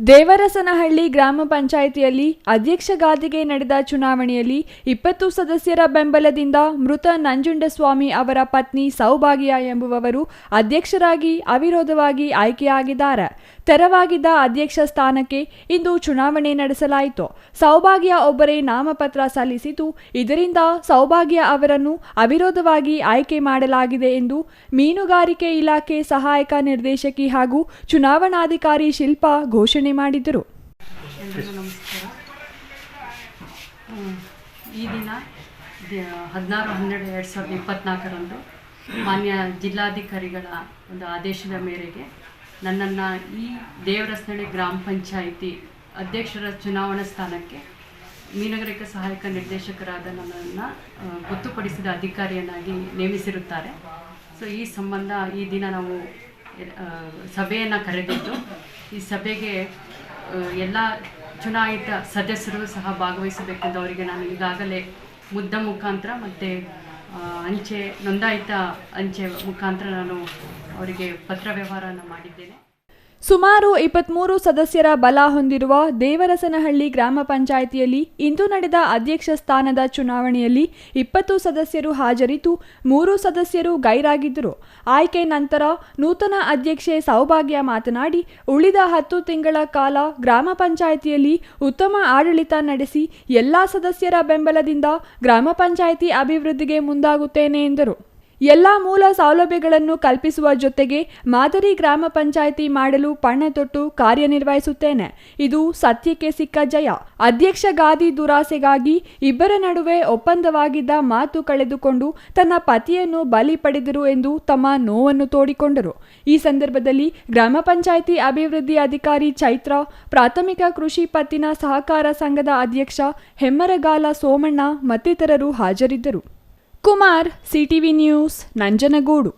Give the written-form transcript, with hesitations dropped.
ದೇವರಸನಹಳ್ಳಿ ಗ್ರಾಮ ಪಂಚಾಯಿತಿಯಲ್ಲಿ ಅಧ್ಯಕ್ಷ ಗಾದಿಗೆ ನಡೆದ ಚುನಾವಣೆಯಲ್ಲಿ 20 ಸದಸ್ಯರ ಬೆಂಬಲದಿಂದ ಮೃತ ನಂಜುಂಡಸ್ವಾಮಿ ಅವರ ಪತ್ನಿ ಸೌಭಾಗ್ಯ ಎಂಬುವವರು ಅಧ್ಯಕ್ಷರಾಗಿ ಅವಿರೋಧವಾಗಿ ಆಯ್ಕೆಯಾಗಿದ್ದಾರೆ. ತೆರವಾಗಿದ್ದ ಅಧ್ಯಕ್ಷ ಸ್ಥಾನಕ್ಕೆ ಇಂದು ಚುನಾವಣೆ ನಡೆಸಲಾಯಿತು. ಸೌಭಾಗ್ಯ ಒಬ್ಬರೇ ನಾಮಪತ್ರ ಸಲ್ಲಿಸಿತು. ಇದರಿಂದ ಸೌಭಾಗ್ಯ ಅವರನ್ನು ಅವಿರೋಧವಾಗಿ ಆಯ್ಕೆ ಮಾಡಲಾಗಿದೆ ಎಂದು ಮೀನುಗಾರಿಕೆ ಇಲಾಖೆ ಸಹಾಯಕ ನಿರ್ದೇಶಕಿ ಹಾಗೂ ಚುನಾವಣಾಧಿಕಾರಿ ಶಿಲ್ಪಾ ಘೋಷಣೆ ಮಾಡಿದರು. ನಮಸ್ಕಾರ. ಈ ದಿನ 16/12/2024 ಮಾನ್ಯ ಜಿಲ್ಲಾಧಿಕಾರಿಗಳ ಒಂದು ಆದೇಶದ ಮೇರೆಗೆ ನನ್ನನ್ನು ಈ ದೇವರಸನಹಳ್ಳಿ ಗ್ರಾಮ ಪಂಚಾಯಿತಿ ಅಧ್ಯಕ್ಷರ ಚುನಾವಣಾ ಸ್ಥಾನಕ್ಕೆ ಮೀನುಗಾರಿಕೆ ಸಹಾಯಕ ನಿರ್ದೇಶಕರಾದ ನನ್ನನ್ನು ಗೊತ್ತುಪಡಿಸಿದ ಅಧಿಕಾರಿಯನ್ನಾಗಿ ನೇಮಿಸಿರುತ್ತಾರೆ. ಸೊ ಈ ಸಂಬಂಧ ಈ ದಿನ ನಾವು ಸಭೆಯನ್ನು ಕರೆದಿದ್ದು, ಈ ಸಭೆಗೆ ಎಲ್ಲ ಚುನಾಯಿತ ಸದಸ್ಯರು ಸಹ ಭಾಗವಹಿಸಬೇಕೆಂದು ಅವರಿಗೆ ನಾನು ಈಗಾಗಲೇ ಮುಖಾಂತರ ಮತ್ತು ನೋಂದಾಯಿತ ಅಂಚೆ ಮುಖಾಂತರ ನಾನು ಅವರಿಗೆ ಪತ್ರ ವ್ಯವಹಾರವನ್ನು ಮಾಡಿದ್ದೇನೆ. ಸುಮಾರು 23 ಸದಸ್ಯರ ಬಲ ಹೊಂದಿರುವ ದೇವರಸನಹಳ್ಳಿ ಗ್ರಾಮ ಪಂಚಾಯಿತಿಯಲ್ಲಿ ಇಂದು ನಡೆದ ಅಧ್ಯಕ್ಷ ಸ್ಥಾನದ ಚುನಾವಣೆಯಲ್ಲಿ 20 ಸದಸ್ಯರು ಹಾಜರಿದ್ದು 3 ಸದಸ್ಯರು ಗೈರಾಗಿದ್ದರು. ಆಯ್ಕೆ ನಂತರ ನೂತನ ಅಧ್ಯಕ್ಷೆ ಸೌಭಾಗ್ಯ ಮಾತನಾಡಿ, ಉಳಿದ 10 ತಿಂಗಳ ಕಾಲ ಗ್ರಾಮ ಪಂಚಾಯಿತಿಯಲ್ಲಿ ಉತ್ತಮ ಆಡಳಿತ ನಡೆಸಿ ಎಲ್ಲಾ ಸದಸ್ಯರ ಬೆಂಬಲದಿಂದ ಗ್ರಾಮ ಪಂಚಾಯಿತಿ ಅಭಿವೃದ್ಧಿಗೆ ಮುಂದಾಗುತ್ತೇನೆ ಎಂದರು. ಎಲ್ಲ ಮೂಲ ಸೌಲಭ್ಯಗಳನ್ನು ಕಲ್ಪಿಸುವ ಜೊತೆಗೆ ಮಾದರಿ ಗ್ರಾಮ ಪಂಚಾಯಿತಿ ಮಾಡಲು ಪಣ ತೊಟ್ಟು ಕಾರ್ಯನಿರ್ವಹಿಸುತ್ತೇನೆ. ಇದು ಸತ್ಯಕ್ಕೆ ಸಿಕ್ಕ ಜಯ. ಅಧ್ಯಕ್ಷ ಗಾದಿ ದುರಾಸೆಗಾಗಿ ಇಬ್ಬರ ನಡುವೆ ಒಪ್ಪಂದವಾಗಿದ್ದ ಮಾತು ಕಳೆದುಕೊಂಡು ತನ್ನ ಪತಿಯನ್ನು ಬಲಿ ಪಡೆದರು ಎಂದು ತಮ್ಮ ನೋವನ್ನು ತೋಡಿಕೊಂಡರು. ಈ ಸಂದರ್ಭದಲ್ಲಿ ಗ್ರಾಮ ಪಂಚಾಯಿತಿ ಅಭಿವೃದ್ಧಿ ಅಧಿಕಾರಿ ಚೈತ್ರ, ಪ್ರಾಥಮಿಕ ಕೃಷಿ ಪತ್ತಿನ ಸಹಕಾರ ಸಂಘದ ಅಧ್ಯಕ್ಷ ಹೆಮ್ಮರಗಾಲ ಸೋಮಣ್ಣ ಮತ್ತಿತರರು ಹಾಜರಿದ್ದರು. Kumar, CTV news, Nanjangud.